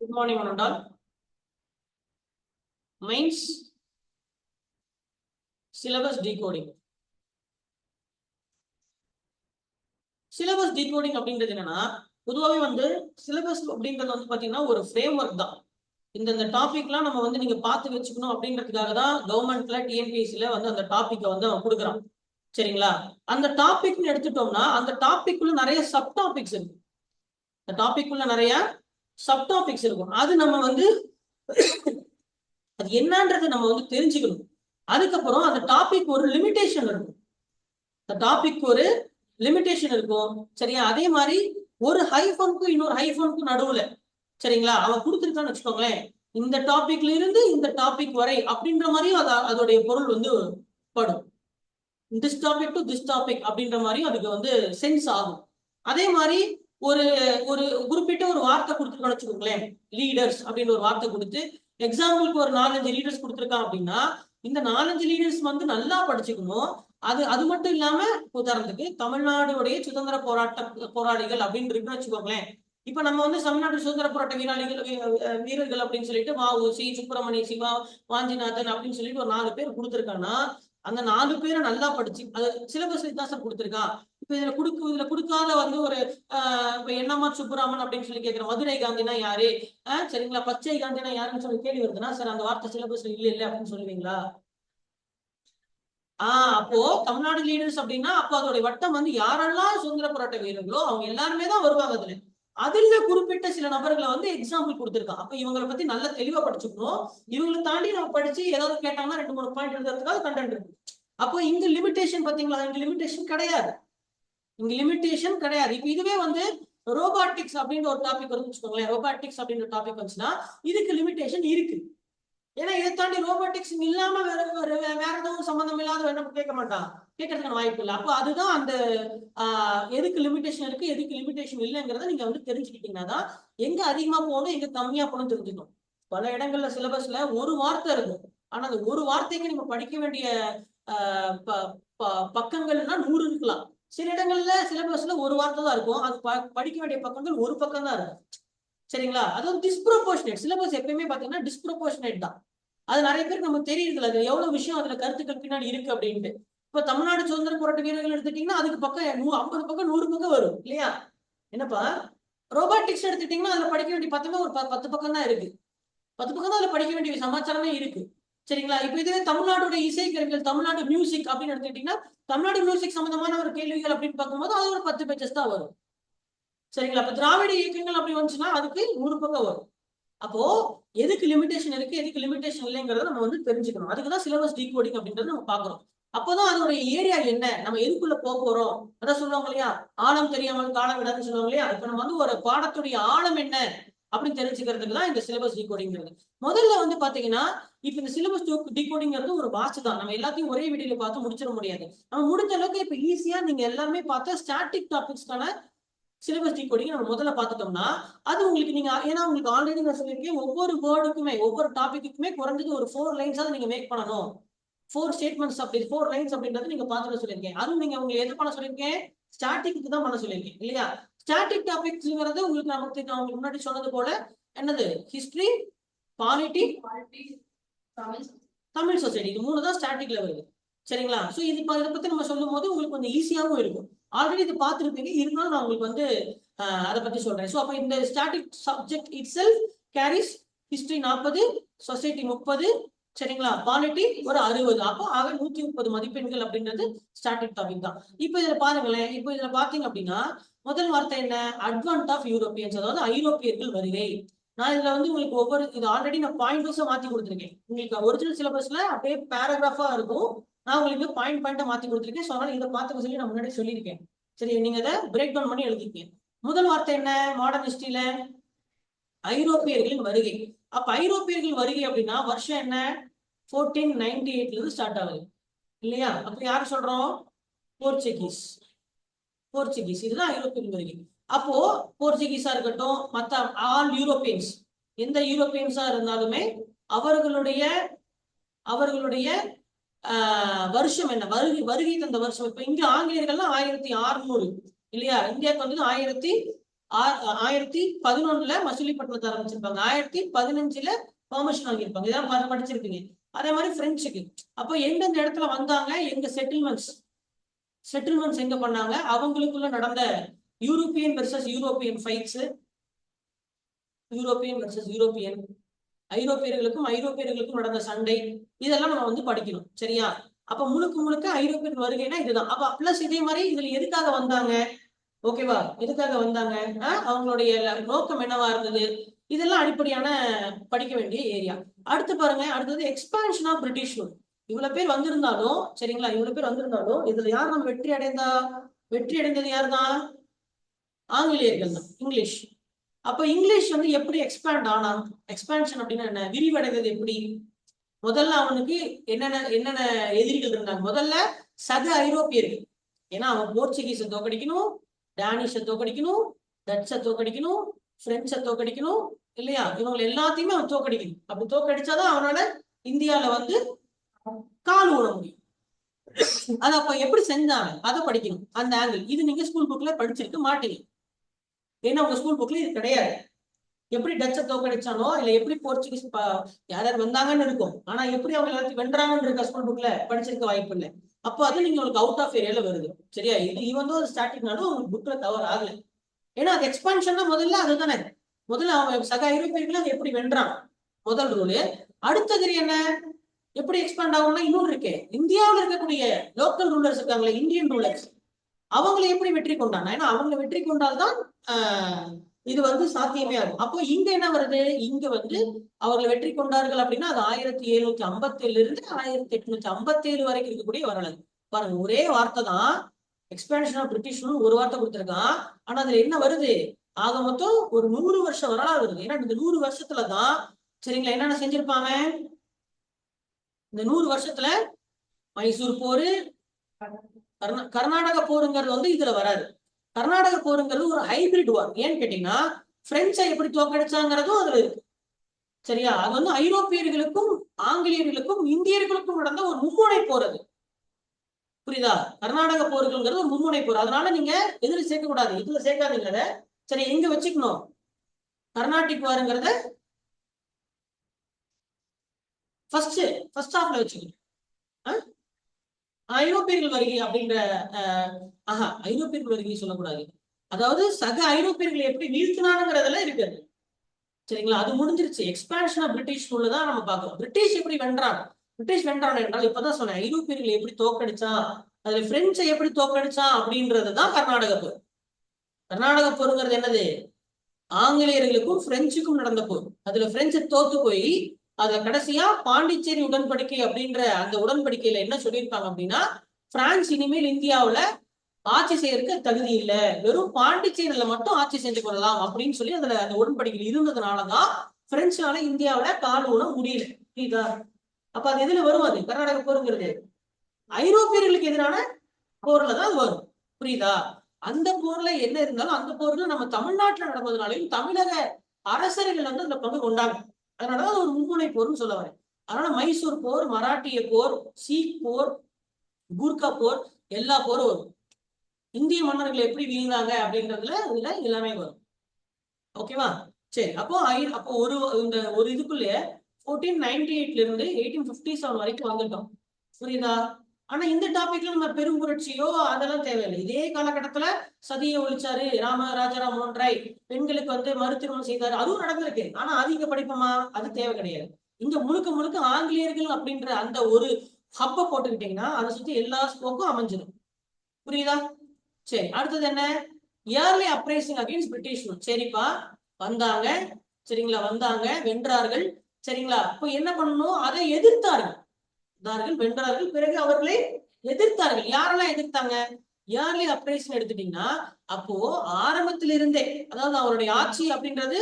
Good morning, one and all. Mains syllabus decoding. Syllabus decoding அப்படின்றது என்னன்னா பொதுவாகவே syllabus அப்படின்றது பாத்தீங்கன்னா ஒரு ஃப்ரேம் ஒர்க் தான். இந்த டாபிக்லாம் நம்ம நீங்க பார்த்து வச்சுக்கணும் அப்படின்றதுக்காக தான் கவர்மெண்ட்ல டிஎன்பிஎஸ்சில அந்த டாபிக்கை அவன் கொடுக்குறான். சரிங்களா? அந்த டாபிக்னு எடுத்துட்டோம்னா அந்த டாபிக்குள்ள நிறைய சப் டாபிக்ஸ் இருக்கு. அந்த டாபிக்குள்ள நிறைய சப் டாபிக்ஸ் இருக்கும். அது நம்ம அது என்னன்றது நம்ம தெரிஞ்சுக்கணும். அதுக்கப்புறம் அந்த டாபிக் ஒரு லிமிடேஷன் இருக்கும். அந்த டாபிக் ஒரு லிமிடேஷன் இருக்கும். சரியா? அதே மாதிரி ஒரு ஹைஃபனுக்கும் இன்னொரு ஹைஃபனுக்கும் நடுவுல சரிங்களா அவன் கொடுத்துருக்கான்னு வச்சுக்கோங்களேன், இந்த டாபிக்ல இருந்து இந்த டாபிக் வரை அப்படின்ற மாதிரியும் அதோடைய பொருள் படும். This topic to this topic அப்படின்ற மாதிரியும் அதுக்கு சென்ஸ் ஆகும். அதே மாதிரி ஒரு ஒரு குறிப்பிட்ட ஒரு வார்த்தை கொடுத்துருக்கோம்னு வச்சுக்கோங்களேன், லீடர்ஸ் அப்படின்னு ஒரு வார்த்தை கொடுத்து எக்ஸாம்பிளுக்கு ஒரு 4-5 லீடர்ஸ் கொடுத்துருக்கான் அப்படின்னா இந்த 4-5 லீடர்ஸ் நல்லா படிச்சுக்கணும். அது மட்டும் இல்லாம உதாரணத்துக்கு தமிழ்நாடுடைய சுதந்திர போராளிகள் அப்படின்னு இருக்குன்னு வச்சுக்கோங்களேன். இப்ப நம்ம தமிழ்நாடு சுதந்திர போராட்ட வீரர்கள் அப்படின்னு சொல்லிட்டு வ.உ.சி., சுப்பிரமணிய சிவா, வாஞ்சிநாதன் அப்படின்னு சொல்லிட்டு ஒரு 4 பேர் கொடுத்துருக்காங்கன்னா அந்த 4 பேரை நல்லா படிச்சு அது சிலபஸ் தான் சார் கொடுத்துருக்கான். இப்ப இதுல கொடுக்காத ஒரு என்எம்ஆர் சுப்புராமன் அப்படின்னு சொல்லி கேட்கிற மதுரை காந்தினா யாரு, சரிங்களா, பச்சை காந்தினா யாருன்னு சொல்லி கேள்வி வருதுன்னா சார் அந்த வார்த்தை சிலபஸ்ல இல்ல அப்படின்னு சொல்லுவீங்களா? அப்போ தமிழ்நாடு லீடர்ஸ் அப்படின்னா அப்போ அதோட வட்டம் யாரெல்லாம் சுதந்திர போராட்ட வீரர்களோ அவங்க எல்லாருமே தான் வருவாங்க. அதுல குறிப்பிட்ட சில நபர்களை எக்ஸாம்பிள் கொடுத்துருக்கான். அப்ப இவங்களை பத்தி நல்லா தெளிவா படிச்சுக்கணும். இவங்களை தாண்டி நம்ம படிச்சு ஏதாவது கேட்டாங்கன்னா 2-3 பாயிண்ட் எழுதுறதுக்காக கண்டென்ட் இருக்கு. அப்போ இங்க லிமிடேஷன் பாத்தீங்களா? இங்க லிமிடேஷன் கிடையாது. இப்ப இதுவே ரோபாட்டிக்ஸ் அப்படின்னு ஒரு டாபிக் வந்து வச்சுக்கோங்களேன். ரோபாட்டிக்ஸ் அப்படின்ற டாபிக் வந்துச்சுன்னா இதுக்கு லிமிடேஷன் இருக்கு. ஏன்னா இதை தாண்டி ரோபோட்டிக்ஸ் இல்லாம வேற எதுவும் சம்பந்தம் இல்லாத என்ன கேட்க மாட்டான், கேட்கறதுக்கான வாய்ப்பு இல்லை. அப்போ அதுதான் அந்த எதுக்கு லிமிடேஷன் இருக்கு எதுக்கு லிமிடேஷன் இல்லைங்கிறத நீங்க தெரிஞ்சுக்கிட்டீங்கன்னா தான் எங்க அதிகமா போகணும் எங்க கம்மியா போகணும் தெரிஞ்சுக்கணும். பல இடங்கள்ல சிலபஸ்ல ஒரு வார்த்தை இருக்கும். ஆனா அந்த ஒரு வார்த்தைக்கு நீங்க படிக்க வேண்டிய பக்கங்கள்னா 100 இருக்கலாம். சில இடங்கள்ல சிலபஸ்ல ஒரு வார்த்தை தான் இருக்கும். அது படிக்க வேண்டிய பக்கங்கள் ஒரு பக்கம் தான் இருக்கும். சரிங்களா? அது டிஸ்ப்ரோபோர்ஷனேட். சிலபஸ் எப்பயுமே பாத்தீங்கன்னா டிஸ்ப்ரோபோர்ஷனேட் தான். அது நிறைய பேருக்கு நமக்கு தெரியுது அது எவ்வளவு விஷயம் அதுல கருத்துக்கள் பின்னாடி இருக்கு அப்படின்ட்டு. இப்ப தமிழ்நாடு சுதந்திர போராட்ட வீரர்கள் எடுத்துட்டீங்கன்னா அதுக்கு பக்கம் 50 பக்கம் 100 பக்கம் வரும் இல்லையா? என்னப்பா ரோபாட்டிக்ஸ் எடுத்துட்டீங்கன்னா அதுல படிக்க வேண்டிய பக்கமே ஒரு 10 பக்கம் தான் இருக்கு. 10 பக்கம் தான் அதுல படிக்க வேண்டிய சமாச்சாரமே இருக்கு. சரிங்களா? இப்ப இதுவே தமிழ்நாடுடைய இசைக்கருவிகள், தமிழ்நாடு மியூசிக் அப்படின்னு எடுத்துக்கிட்டீங்கன்னா தமிழ்நாடு மியூசிக் சம்பந்தமான ஒரு கேள்விகள் அப்படின்னு பார்க்கும்போது அது ஒரு 10 பேஜஸ் தான் வரும். சரிங்களா? அப்ப திராவிட இயக்கங்கள் அப்படி வந்துச்சுன்னா அதுக்கு 100 பக்கம் வரும். அப்போ எதுக்கு லிமிடேஷன் இருக்கு எதுக்கு லிமிடேஷன் இல்லைங்கிறத நம்ம தெரிஞ்சுக்கணும். அதுக்குதான் சிலபஸ் டீகோடிங் அப்படின்றது நம்ம பாக்குறோம். அப்போதான் அதோடைய ஏரியா என்ன, நம்ம எதுக்குள்ள போறோம் அதான் சொல்லுவாங்க இல்லையா, ஆழம் தெரியாமல் காலம் விடாதுன்னு சொல்லுவாங்க இல்லையா. இப்ப நம்ம ஒரு பாடத்துடைய ஆழம் என்ன அப்படின்னு தெரிஞ்சுக்கிறதுக்கு தான் இந்த சிலபஸ் டீகோடிங்கிறது. முதல்ல பாத்தீங்கன்னா இப்ப இந்த சிலபஸ் டீகோடிங்கிறது ஒரு வாட்ச் தான். நம்ம எல்லாத்தையும் ஒரே வீடியோல பார்த்து முடிச்சிட முடியாது. நம்ம முடிஞ்ச அளவுக்கு இப்ப ஈஸியா நீங்க எல்லாமே பார்த்தா ஸ்டாட்டிக் டாபிக்ஸ்க்கான சிலபஸ் டீகோடிங் நம்ம முதல்ல பார்த்துட்டோம்னா அது உங்களுக்கு நீங்க ஏன்னா உங்களுக்கு ஆல்ரெடி நான் சொல்லியிருக்கேன் ஒவ்வொரு வேர்டுக்குமே ஒவ்வொரு டாபிக்குமே குறைஞ்சது ஒரு 4 லைன்ஸாவது நீங்க மேக் பண்ணணும். 4 ஸ்டேட்மெண்ட்ஸ் அப்படி 4 லைன்ஸ் அப்படின்றது நீங்க பார்த்துட்டு சொல்லியிருக்கேன். அதுவும் நீங்க உங்களுக்கு எது பண்ண சொல்லியிருக்கேன், ஸ்டாட்டிக்கு தான் பண்ண சொல்லியிருக்கேன் இல்லையா? ஸ்டாட்டிக் டாபிக்ஸ்ங்கிறது உங்களுக்கு நான் உங்களுக்கு முன்னாடி சொன்னது போல என்னது, ஹிஸ்டரி, பாலிட்டி, தமிழ் சொசைட்டி, இது 3 தான் ஸ்டாட்டிக்ல வருது. சரிங்களா? சோ இதை பத்தி நம்ம சொல்லும் போது உங்களுக்கு கொஞ்சம் ஈஸியாவும் இருக்கும். ஆல்ரெடி இது பார்த்துருப்பீங்க, இருந்தாலும் நான் உங்களுக்கு அதை பத்தி சொல்றேன். ஸோ அப்ப இந்த static subject it self carries history 40, society 30, சரிங்களா, பாலிட்டி ஒரு 60. அப்போ ஆக 130 மதிப்பெண்கள் அப்படின்றது ஸ்டாட்டிக் டாபிக் தான். இப்போ இதுல பாருங்களேன், இப்போ இதுல பாத்தீங்க அப்படின்னா முதல் வார்த்தை என்ன, அட்வான்ட் ஆஃப் யூரோப்பியன்ஸ், அதாவது ஐரோப்பியர்கள் வருகை. நான் இதுல உங்களுக்கு ஒவ்வொரு இது ஆல்ரெடி நான் பாயிண்ட் வைஸா மாத்தி கொடுத்துருக்கேன். உங்களுக்கு ஒரிஜினல் சிலபஸ்ல அப்படியே பேராகிராஃபா இருக்கும். நான் உங்களுக்கு பாயிண்டா மாத்தி கொடுத்துருக்கேன். ஸோ அதனால இதை பார்த்துக்க சொல்லி நான் முன்னாடி சொல்லியிருக்கேன். சரி, நீங்க இதை பிரேக் டவுன் பண்ணி எழுதிருக்கீங்க. முதல் வார்த்தை என்ன, மாடர்ன் ஹிஸ்டரியில ஐரோப்பியர்களின் வருகை. அப்ப ஐரோப்பியர்கள் வருகை அப்படின்னா வருஷம் என்ன, 1498 இருந்து ஸ்டார்ட் ஆகுது இல்லையா? அப்ப யாரு சொல்றோம், போர்ச்சுகீஸ். இதுதான் ஐரோப்பியர்கள் வருகை. அப்போ போர்ச்சுகீஸா இருக்கட்டும், மத்த ஆல் யூரோப்பியன்ஸ், எந்த யூரோப்பியன்ஸா இருந்தாலுமே அவர்களுடைய வருஷம் என்ன, வருகை தந்த வருஷம். இப்ப இங்க ஆங்கிலேயர்கள்லாம் 1600 இல்லையா, இந்தியாவுக்கு 1300 1011 மசூலிப்பட்டினத்தை ஆரம்பிச்சிருப்பாங்க, 1015 பெர்மிஷன் வாங்கியிருப்பாங்க. இதெல்லாம் படிச்சிருப்பீங்க. அதே மாதிரி பிரெஞ்சுக்கு அப்போ எந்தெந்த இடத்துல வந்தாங்க, எங்க செட்டில்மெண்ட்ஸ் எங்க பண்ணாங்க, அவங்களுக்குள்ள நடந்த European versus European fights, European versus European, ஐரோப்பியர்களுக்கும் நடந்த சண்டை, இதெல்லாம் நம்ம வந்து படிக்கணும். சரியா? அப்ப முழுக்க ஐரோப்பியன் வருகைனா இதுதான். அப்ப பிளஸ் இதே மாதிரி இதுல எதுக்காக வந்தாங்க, ஓகேவா, எதுக்காக வந்தாங்க, அவங்களுடைய நோக்கம் என்னவா இருந்தது, இதெல்லாம் அடிப்படையான படிக்க வேண்டிய ஏரியா. அடுத்து பாருங்க, அடுத்தது எக்ஸ்பான்ஷன் ஆஃப் பிரிட்டிஷ் ரூல். இவ்வளவு பேர் வந்திருந்தாலும் சரிங்களா, இவ்வளவு பேர் வந்திருந்தாலும் இதுல யார் நம்ம வெற்றி அடைந்தது யார் தான், ஆங்கிலேயர்கள் தான், இங்கிலீஷ். அப்ப இங்கிலீஷ் வந்து எப்படி எக்ஸ்பேண்ட் ஆனா, எக்ஸ்பான்ஷன் அப்படின்னா என்ன, விரிவடைந்தது எப்படி, முதல்ல அவனுக்கு என்னென்ன எதிரிகள் இருந்தாங்க, முதல்ல சக ஐரோப்பியர்கள், ஏன்னா அவன் போர்ச்சுகீஸை தோக்கடிக்கணும், டேனிஷை தோக்கடிக்கணும், டச்சை தோக்கடிக்கணும், பிரெஞ்சை தோக்கடிக்கணும் இல்லையா, இவங்க எல்லாத்தையுமே அவன் தோக்கடிக்கணும். அப்படி தோக்கடிச்சாதான் அவனால இந்தியால வந்து கால் ஊட முடியும். அது அப்ப எப்படி செஞ்சாங்க அதை படிக்கணும், அந்த ஆங்கிள். இது நீங்க ஸ்கூல் புக்ல படிச்சிருக்க மாட்டீங்க, ஏன்னா உங்க ஸ்கூல் புக்ல இது கிடையாது. எப்படி டச்சை தோக்கடிச்சானோ இல்ல எப்படி போர்ச்சுகீஸ் யாராவது வந்தாங்கன்னு இருக்கும், ஆனா எப்படி அவங்க எல்லாத்தையும் வென்றாங்கன்னு இருக்க ஸ்கூல் புக்ல படிச்சிருக்க வாய்ப்பு இல்லை. அப்போ அது நீங்க உங்களுக்கு அவுட் ஆஃப் ஏரியால வருது. சரியா? இது வந்து ஒரு ஸ்டாட்டிக்னாலும் உங்களுக்கு புக்ல கவர் ஆகல, ஏன்னா அது எக்ஸ்பான்ஷன்னா முதல்ல அதுதானே. முதல்ல அவன் சக ஐரோப்பியர்கள் அதை எப்படி வென்றான், முதல் ரூலு. அடுத்தது என்ன, எப்படி எக்ஸ்பாண்ட் ஆகும்னா இன்னொன்று இருக்கு, இந்தியாவில் இருக்கக்கூடிய லோக்கல் ரூலர்ஸ் இருக்காங்களே, இந்தியன் ரூலர்ஸ், அவங்களை எப்படி வெற்றி கொண்டாங்க, ஏன்னா அவங்க வெற்றி கொண்டால்தான் இது வந்து சாத்தியமே ஆகும். அப்போ இங்க என்ன வருது, இங்க வந்து அவர்கள் வெற்றி கொண்டார்கள் அப்படின்னா அது 1757 இருந்து 1857 வரைக்கும் இருக்கக்கூடிய வரலாறு. பாருங்க, ஒரே வார்த்தை தான், எக்ஸ்பான்ஷன் ஆஃப் பிரிட்டிஷ் ஒரு வார்த்தை கொடுத்திருக்கான், ஆனா அதுல என்ன வருது, ஆக மொத்தம் ஒரு 100 வருஷம் வரலாறு வருது. ஏன்னா இந்த 100 வருஷத்துலதான் சரிங்களா என்னென்ன செஞ்சிருப்பாங்க, இந்த 100 வருஷத்துல மைசூர் போரு, கர்நாடக போருங்கிறது வந்து இதுல வராது. கர்நாடக போருங்கிறது ஒரு ஹைபிரிட் வார். ஏன்னு கேட்டீங்கன்னா பிரெஞ்சை எப்படி தோக்கடிச்சாங்கிறதும் அதுல இருக்கு. சரியா? அது வந்து ஐரோப்பியர்களுக்கும் ஆங்கிலேயர்களுக்கும் இந்தியர்களுக்கும் நடந்த ஒரு மும்முனை போர் அது. புரியுதா? கர்நாடக போருங்கிறது ஒரு மும்முனை போர். அதனால நீங்க எதுல சேர்க்க கூடாது, இதுல சேர்க்காதீங்க அதை. சரி, எங்க வச்சுக்கணும், கர்நாடிக் வாருங்கிறத ஃபர்ஸ்ட் ஹாஃப்ல வச்சுக்கணும். ஐரோப்பியர்கள் வருகை அப்படின்ற ஐரோப்பியர்கள் வருகை சொல்லக்கூடாது, அதாவது சக ஐரோப்பியர்களை எப்படி வீழ்த்தினானுங்கிறதுல இருக்குது. சரிங்களா? அது முடிஞ்சிருச்சு. எக்ஸ்பான்ஷன் ஆஃப் பிரிட்டிஷ் தான் நம்ம பார்க்கிறோம். பிரிட்டிஷ் எப்படி வென்றான் என்றால் இப்பதான் சொன்னேன், ஐரோப்பியர்களை எப்படி தோக்கடிச்சான், அதுல பிரெஞ்சை எப்படி தோக்கடிச்சான் அப்படின்றதுதான் கர்நாடக போர். கர்நாடக போருங்கிறது என்னது, ஆங்கிலேயர்களுக்கும் பிரெஞ்சுக்கும் நடந்த போர். அதுல பிரெஞ்சு தோத்து போய் அதுல கடைசியா பாண்டிச்சேரி உடன்படிக்கை அப்படின்ற அந்த உடன்படிக்கையில என்ன சொல்லியிருப்பாங்க அப்படின்னா, பிரான்ஸ் இனிமேல் இந்தியாவுல ஆட்சி செய்யறதுக்கு தகுதி இல்ல, வெறும் பாண்டிச்சேரியில மட்டும் ஆட்சி செஞ்சு கொள்ளலாம் அப்படின்னு சொல்லி அதுல அந்த உடன்படிக்கையில் இருந்ததுனாலதான் பிரெஞ்சுனால இந்தியாவில கால் ஊன முடியல. புரியுதா? அப்ப அது எதுல வரும், அது கர்நாடக போருங்கிறது ஐரோப்பியர்களுக்கு எதிரான போர்ல தான் வரும். புரியுதா? அந்த போர்ல என்ன இருந்தாலும் அந்த போர்ல நம்ம தமிழ்நாட்டுல நடந்ததுனாலையும் தமிழக அரசர்கள் வந்து அதுல பங்கு கொண்டாங்க. அதனாலதான் ஒரு மும்முனை போர்னு சொல்ல வரேன். அதனால மைசூர் போர், மராட்டிய போர், சீக் போர், கூர்கா போர், எல்லா போரும் வரும். இந்திய மன்னர்கள் எப்படி வீழ்ந்தாங்க அப்படின்றதுல இதுல எல்லாமே வரும். ஓகேவா? சரி, அப்போ ஒரு இதுக்குள்ளே 1498 இருந்து 1857 வரைக்கும் வந்துட்டோம். புரியுதா? ஆனா இந்த டாபிக்ல நம்ம பெரும் புரட்சியோ அதெல்லாம் தேவையில்லை. இதே காலகட்டத்துல சதியை ஒழிச்சாரு ராஜாராம் மோகன் ராய், பெண்களுக்கு வந்து மறுதிருமணம் செய்தாரு, அதுவும் நடந்திருக்கு. ஆனா அது இங்க படிப்போமா, அது தேவை கிடையாது. இங்க முழுக்க ஆங்கிலேயர்கள் அப்படின்ற அந்த ஒரு ஹப்ப போட்டுக்கிட்டீங்கன்னா அதை சுத்தி எல்லா ஸ்போக்கும் அமைஞ்சிடும். புரியுதா? சரி, அடுத்தது என்ன, early uprising against British rule. சரிப்பா, வந்தாங்க, சரிங்களா, வந்தாங்க, வென்றார்கள், சரிங்களா. இப்போ என்ன பண்ணணும், அதை எதிர்த்தார்கள், வென்றார்கள், பிறகு அவர்களை எதிர்த்தார்கள். யாரெல்லாம் எதிர்த்தாங்க, இயர்லி அப்ரைசிங் எடுத்துட்டீங்கன்னா அப்போ ஆரம்பத்திலிருந்தே, அதாவது அவருடைய ஆட்சி அப்படின்றது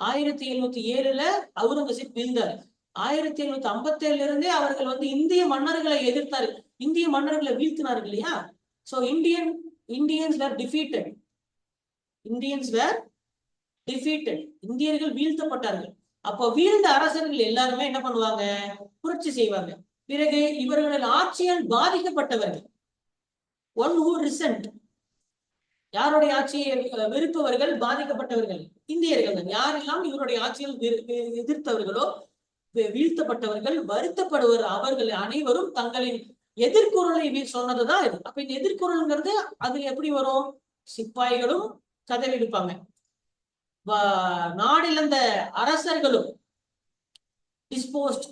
1707 அவுரங்கசீப் வீழ்ந்தாரு. 1757 இருந்தே அவர்கள் வந்து இந்திய மன்னர்களை எதிர்த்தாரு, இந்திய மன்னர்களை வீழ்த்தினார்கள் இல்லையா. So Indians were defeated. இந்தியர்கள் வீழ்த்தப்பட்டார்கள். அப்போ வீழ்ந்த அரசர்கள் எல்லாருமே என்ன பண்ணுவாங்க, புரட்சி செய்வாங்க. பிறகு இவர்கள் ஆட்சியால் பாதிக்கப்பட்டவர்கள், ஒன் ஹூ ரிசன்ட், யாருடைய ஆட்சியை வெறுப்பவர்கள், பாதிக்கப்பட்டவர்கள் இந்தியர்கள் தான். யாரெல்லாம் இவருடைய ஆட்சியில் எதிர்த்தவர்களோ, வீழ்த்தப்பட்டவர்கள், வருத்தப்படுவர் அவர்கள் அனைவரும் தங்களின் எதிர்குரலை சொன்னதுதான் இது. அப்ப இந்த எதிர்குரல்ங்கிறது அது எப்படி வரும்? சிப்பாய்களும் கதவெடுப்பாங்க, நாடிழந்த அரசர்களும், டிஸ்போஸ்ட்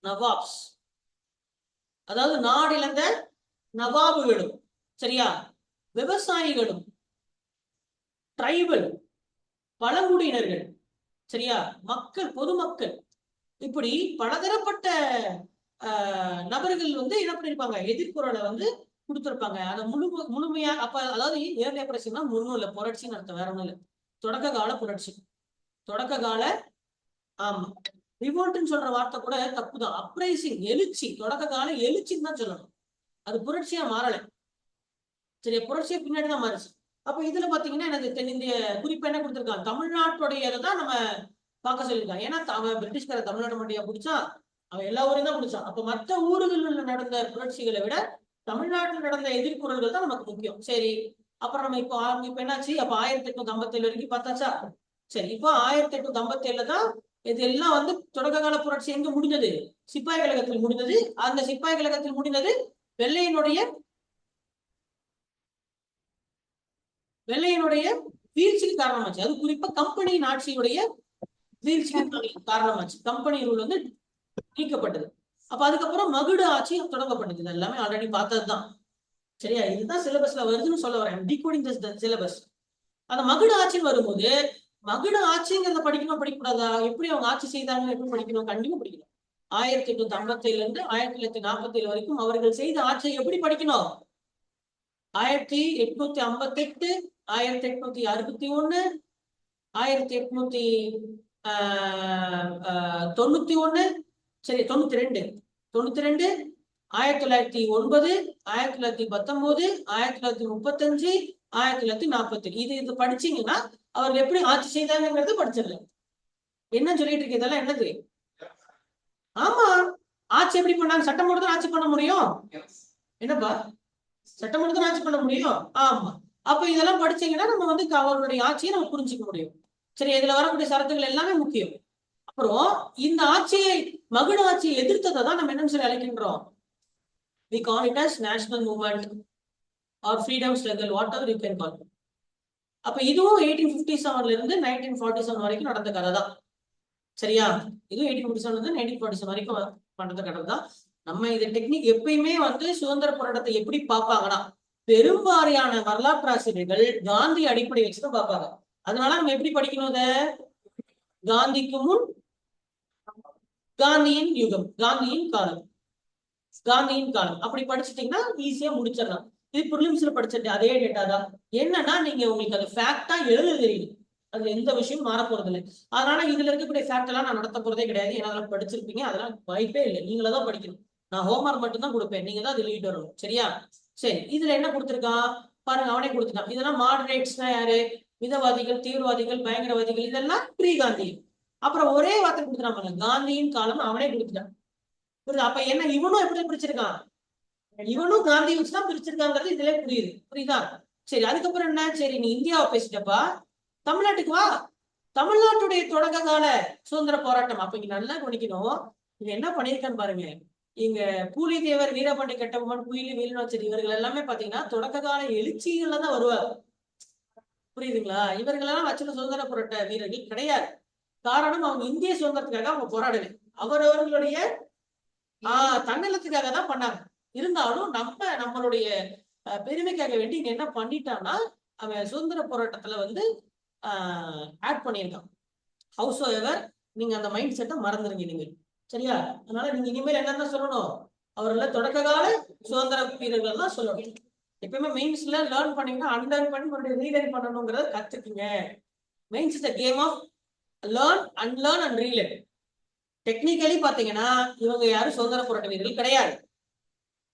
நவாப்ஸ், அதாவது நாடிழந்த நவாபுகளும், சரியா, விவசாயிகளும், ட்ரைபல் பழங்குடியினர்கள், சரியா, மக்கள், பொதுமக்கள், இப்படி பலதரப்பட்ட நபர்கள் வந்து என்ன பண்ணிருப்பாங்க, எதிர்குறலை வந்து கொடுத்திருப்பாங்க. அதை முழுமையா அப்ப அதாவது ஏர்லிய புரட்சின்னா முன்னும் இல்லை, புரட்சின்னு அர்த்தம், வேற ஒண்ணும் இல்லை. தொடக்க கால புரட்சி, தொடக்க கால, ஆமா, ரிவோல்ட்னு சொல்ற வார்த்தை கூட தப்புதான். அப்ரைசிங், எழுச்சி, தொடக்க கால எழுச்சின்னு தான் சொல்லணும். அது புரட்சியா மாறல, சரியா, புரட்சியா பின்னாடிதான் மாறிச்சு. அப்ப இதுல பாத்தீங்கன்னா எனக்கு தென்னிந்திய குறிப்பா என்ன கொடுத்திருக்காங்க, தமிழ்நாட்டுடைய தான் நம்ம பார்க்க சொல்லியிருக்காங்க. ஏன்னா அவன் பிரிட்டிஷ்கார தமிழ்நாடு மண்டியா பிடிச்சா, அவன் எல்லா ஊரையும் தான் பிடிச்சான். அப்ப மற்ற ஊர்களில் நடந்த புரட்சிகளை விட தமிழ்நாட்டில் நடந்த எதிர்குறல்கள் தான் நமக்கு முக்கியம். சரி, அப்புறம் நம்ம இப்ப என்னாச்சு, அப்ப 1857 வரைக்கும் பார்த்தாச்சா? சரி, இப்போ 1857 தான் இது எல்லாம் வந்து தொடக்க கால புரட்சி எங்க முடிஞ்சது? சிப்பாய் கழகத்தில் முடிந்தது. அந்த சிப்பாய் கழகத்தில் முடிந்தது வெள்ளையனுடைய வீழ்ச்சிக்கு காரணமாச்சு. அது குறிப்பா கம்பெனியின் ஆட்சியுடைய வீழ்ச்சிக்கு காரணமாச்சு. கம்பெனி ரூல் வந்து நீக்கப்பட்டது. அப்ப அதுக்கப்புறம் மகுட ஆட்சி தொடங்கப்பட்டது. இது எல்லாமே ஆல்ரெடி பார்த்ததுதான், சரியா? இதுதான் சிலபஸ்ல வருதுன்னு சொல்ல வரேன், டிகோடிங் தி சிலபஸ். அந்த மகுட ஆட்சின்னு வரும்போது, மகுட ஆட்சிங்கிறத படிக்கணும் படிக்கக்கூடாதா? எப்படி அவங்க ஆட்சி செய்தாங்கன்னு எப்படி படிக்கணும்? கண்டிப்பா படிக்கணும். 1857 இருந்து 1947 வரைக்கும் அவர்கள் செய்த ஆட்சியை எப்படி படிக்கணும்? 1858, 1861, 1891, சரி 92, 1909, 1919, 1935, 1940. இது படிச்சீங்கன்னா அவர்கள் எப்படி ஆட்சி செய்தாங்கிறது படிச்சிடலாம். என்ன சொல்லிட்டு இருக்கு இதெல்லாம்? என்னது? ஆமா, ஆட்சி எப்படி பண்ணாங்க? சட்டம் போட்டு தான் ஆட்சி பண்ண முடியும். என்னப்பா, சட்டம் போட்டு தான் ஆட்சி பண்ண முடியும். ஆமா, அப்ப இதெல்லாம் படிச்சீங்கன்னா நம்ம வந்து அவர்களுடைய ஆட்சியை நம்ம புரிஞ்சுக்க முடியும். சரி, இதுல வரக்கூடிய சரத்துகள் எல்லாமே முக்கியம். அப்புறம் இந்த ஆட்சியை, மகுட ஆட்சியை எதிர்த்ததை தான் நம்ம என்னன்னு சொல்லி அழைக்கின்றோம்? We call it as national movement or freedom struggle, whatever you can call it. அப்ப இதுவும் 1857 இருந்து 1947 வரைக்கும் நடந்த கதை தான், சரியா? இதுவும் 1857 இருந்து 1947 வரைக்கும் நடந்த கதை தான். நம்ம இது டெக்னிக் எப்பயுமே வந்து சுதந்திர போராட்டத்தை எப்படி பார்ப்பாங்கன்னா, பெரும்பாலான வரலாற்றாசிரியர்கள் காந்தி அடிப்படை வச்சுதான் பார்ப்பாங்க. அதனால நம்ம எப்படி படிக்கணும்? இத காந்திக்கு முன், காந்தியின் யுகம், காந்தியின் காலம், காந்தியின் காலம், அப்படி படிச்சுட்டீங்கன்னா ஈஸியா முடிச்சிடலாம். இது ப்ரிலிம்ஸ்ல படிச்சிட்டு அதே டேட்டா தான். என்னன்னா நீங்க உங்களுக்கு அது ஃபேக்டா எழுத தெரியும், அதுல எந்த விஷயம் மாற போறது இல்லை. அதனால இதுல இருக்கக்கூடிய ஃபேக்ட் எல்லாம் நான் நடத்த போறதே கிடையாது. ஏன்னா அதெல்லாம் படிச்சிருப்பீங்க, அதெல்லாம் வாய்ப்பே இல்லை. நீங்கள தான் படிக்கணும். நான் ஹோம்ஒர்க் மட்டும் தான் கொடுப்பேன், நீங்க தான் எழுதிட்டு வரணும், சரியா? சரி, இதுல என்ன கொடுத்துருக்கான் பாருங்க, அவனே கொடுத்துட்டான். இதெல்லாம் மாடரேட்ஸ்னா யாரு? மிதவாதிகள், தீவிரவாதிகள், பயங்கரவாதிகள், இதெல்லாம் ப்ரீ காந்தி. அப்புறம் ஒரே வார்த்தை கொடுத்துட்டான், காந்தியின் காலம், அவனே கொடுத்துட்டான். புரியுது? அப்ப என்ன, இவனும் எப்படி பிரிச்சிருக்கான்? இவனும் காந்தி வச்சுதான் பிரிச்சிருக்காங்கிறது இதுல புரியுது. புரியுதா? சரி, அதுக்கப்புறம் என்ன? சரி, நீ இந்தியாவை பேசிட்டப்பா, தமிழ்நாட்டுக்கு வா. தமிழ்நாட்டுடைய தொடக்க கால சுதந்திர போராட்டம். அப்ப இங்க நல்லா கவனிக்கணும், இங்க என்ன பண்ணிருக்கான்னு பாருங்க. இங்க பூலிதேவர், வீரபாண்டி கட்டபொம்மன், குயிலி வேலுநாச்சியார் இவர்கள் எல்லாமே பாத்தீங்கன்னா தொடக்க கால எழுச்சிகள்ல தான் வருவாங்க. புரியுதுங்களா? இவர்களெல்லாம் வச்சுள்ள சுதந்திர போராட்ட வீரர்கள் கிடையாது. காரணம், அவங்க இந்திய சுதந்திரத்துக்காக அவங்க போராடல, அவரவர்களுடைய தன்னலத்துக்காக தான் பண்ணாங்க. இருந்தாலும் நம்மளுடைய பெருமைக்காக வேண்டி இங்க என்ன பண்ணிட்டான்னா, அவன் சுதந்திர போராட்டத்துல வந்து ஆட் பண்ணியிருக்கான். ஹவுஸ் எவர் நீங்க அந்த மைண்ட் செட்டை மறந்துருங்க நீங்க, சரியா? அதனால நீங்க இனிமேல் என்னதான் சொல்லணும், அவர்கள் தொடக்க கால சுதந்திர வீரர்கள் தான் சொல்லணும். எப்பயுமே மெயின்ஸ்ல லேர்ன் பண்ணீங்கன்னா அண்டர்ன் பண்ணி மறுபடியும் ரீலேர்ன் பண்ணணுங்கிறத கத்துக்குங்க. Mains is the game of learn, unlearn and relearn. Technically பாத்தீங்கன்னா இவங்க யாரும் சுதந்திர போராட்ட வீரர்கள் கிடையாது.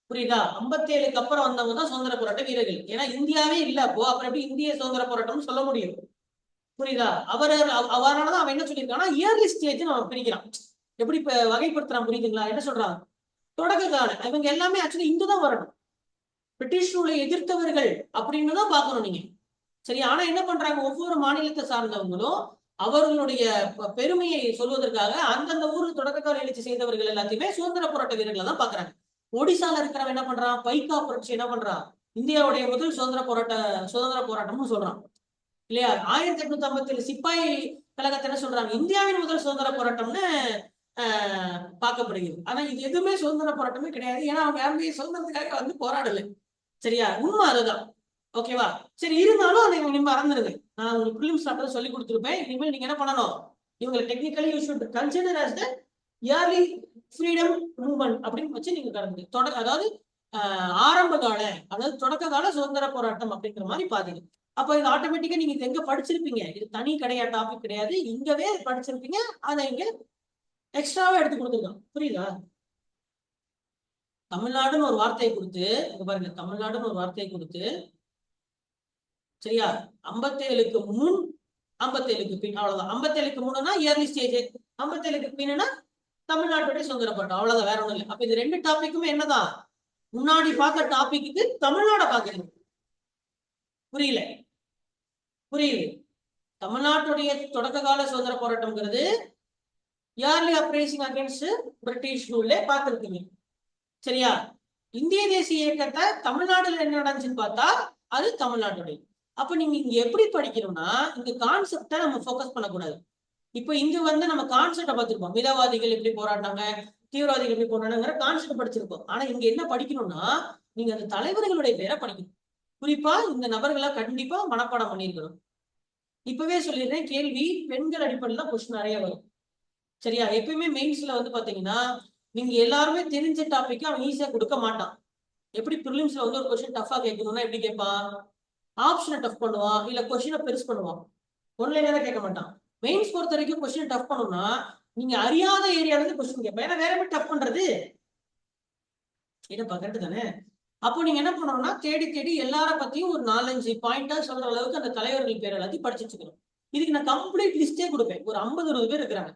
புரியுதா? 57க்கு அப்புறம் வந்தவங்க தான் சுதந்திர போராட்ட வீரர்கள். ஏன்னா இந்தியாவே இல்ல அப்போ, அப்புறம் எப்படி இந்திய சுதந்திர போராட்டம்னு சொல்ல முடியும்? புரியுதா? அவரானதான் அவன் என்ன சொல்லியிருக்கான்னா, இயர்லி ஸ்டேஜ் அவன் பிரிக்கிறான். எப்படி வகைப்படுத்துறான்? புரியுதுங்களா? என்ன சொல்றான்? தொடக்க கால இவங்க எல்லாமே ஆக்சுவலி இந்து தான் வரணும். பிரிட்டிஷ் ரூலை எதிர்த்தவர்கள் அப்படின்னு தான் பார்க்கணும் நீங்க. சரி, ஆனா என்ன பண்றாங்க, ஒவ்வொரு மாநிலத்தை சார்ந்தவங்களும் அவர்களுடைய பெருமையை சொல்வதற்காக அந்தந்த ஊர்ல தொடக்கக்கால எழுச்சி செய்தவர்கள் எல்லாத்தையுமே சுதந்திர போராட்ட வீரர்களை தான் பாக்குறாங்க. ஒடிசால இருக்கிறவன் என்ன பண்றான், பைக்கா புரட்சி என்ன பண்றான், இந்தியாவுடைய முதல் சுதந்திர போராட்டம்னு சொல்றான் இல்லையா. 1857 சிப்பாய் கழகத்தை என்ன சொல்றாங்க, இந்தியாவின் முதல் சுதந்திர போராட்டம்னு பார்க்கப்படுகிறது. ஆனா இது எதுவுமே சுதந்திர போராட்டமே கிடையாது. ஏன்னா அவங்க யாருமே சுதந்திரத்துக்காக வந்து போராடல. சரியா, உண்மை அதுதான். ஓகேவா. சரி, இருந்தாலும் அதை நீங்க மறந்துடுங்க. நான் உங்களுக்கு பிலிம்ஸ் அப்பதான் சொல்லி கொடுத்துருப்பேன். இனிமேல் நீங்க என்ன பண்ணணும், இவங்களை technically you should consider as the early freedom movement அப்படின்னு வச்சு நீங்க கடந்து அதாவது ஆரம்ப கால, அதாவது தொடக்க கால சுதந்திர போராட்டம் அப்படிங்கிற மாதிரி பாத்தீங்க. அப்ப இது ஆட்டோமேட்டிக்கா நீங்க இது எங்க படிச்சிருப்பீங்க, இது தனி கிடையாது, டாபிக் கிடையாது, இங்கவே படிச்சிருப்பீங்க. அதை இங்க எக்ஸ்ட்ராவா எடுத்து கொடுத்துருக்கான். புரியுதா. தமிழ்நாடுன்னு ஒரு வார்த்தையை கொடுத்து, இங்க பாருங்க, தமிழ்நாடுன்னு ஒரு வார்த்தையை கொடுத்து, சரியா, 57க்கு முன் 57க்கு பின், அவ்வளவுதான். 57க்கு முன்னா இயர்லி ஸ்டேஜ், 57க்கு பின்னா தமிழ்நாட்டுடைய சுதந்திர போராட்டம், அவ்வளவுதான், வேற ஒண்ணும் இல்லை. அப்ப இது ரெண்டு டாபிக்குமே என்னதான், முன்னாடி பார்த்த டாபிக்கு தமிழ்நாட பாக்குறது. புரியல, புரியுது. தமிழ்நாட்டுடைய தொடக்க கால சுதந்திர போராட்டம்ங்கிறது இயர்லி அப்ரைசிங் அகைன்ஸ்ட் பிரிட்டிஷ் ரூல்ல பார்த்திருக்கீங்க. சரியா, இந்திய தேசிய இயக்கத்தை தமிழ்நாடுல என்ன நடந்துச்சுன்னு பார்த்தா அது தமிழ்நாட்டுடைய. அப்ப நீங்க இங்க எப்படி படிக்கணும்னா, இந்த கான்செப்டை நம்ம ஃபோக்கஸ் பண்ணக்கூடாது. இப்ப இங்க வந்து நம்ம கான்செப்டை பார்த்திருப்போம், மிதவாதிகள் எப்படி போராடினாங்க, தீவிரவாதிகள் எப்படி போராடினாங்கிற கான்செப்ட் படிச்சிருப்போம். ஆனா இங்க என்ன படிக்கணும்னா, நீங்க அந்த தலைவர்களுடைய பேரை படிக்கணும். குறிப்பா இந்த நபர்களை கண்டிப்பா மனப்பாடம் பண்ணிருக்கணும். இப்பவே சொல்லிடுறேன், கேள்வி பெண்கள் அடிப்படையில் தான் கொஸ்டின் நிறைய வரும். சரியா, எப்பயுமே மெயின்ஸ்ல வந்து பாத்தீங்கன்னா நீங்க எல்லாருமே தெரிஞ்ச டாபிக் அவன் ஈஸியா கொடுக்க மாட்டான். எப்படி ப்ரிலிம்ஸ்ல வந்து ஒரு கொஸ்டின் டஃபா கேட்கணும்னா எப்படி கேட்பான், ஆப்ஷனை டஃப் பண்ணுவான், இல்ல கொஸ்டினை பெருசு பண்ணுவான், ஒன்லைனரா கேட்க மாட்டான். மெயின்ஸ் பொறுத்த வரைக்கும் கொஸ்டின் டஃப் பண்ணணும்னா நீங்க அறியாத ஏரியால இருந்து கொஸ்டின் கேட்பேன். ஏன்னா வேற எப்படி டஃப் பண்றது, என்னப்பா கரெக்ட் தானே. அப்போ நீங்க என்ன பண்ணணும்னா தேடி தேடி எல்லார பத்தியும் ஒரு 4-5 பாயிண்டா சொல்ற அளவுக்கு அந்த தலைவர்கள் பேர் எல்லாத்தையும் படிச்சு வச்சுக்கணும். இதுக்கு நான் கம்ப்ளீட் லிஸ்டே கொடுப்பேன். ஒரு 50-60 பேர் இருக்கிறாங்க.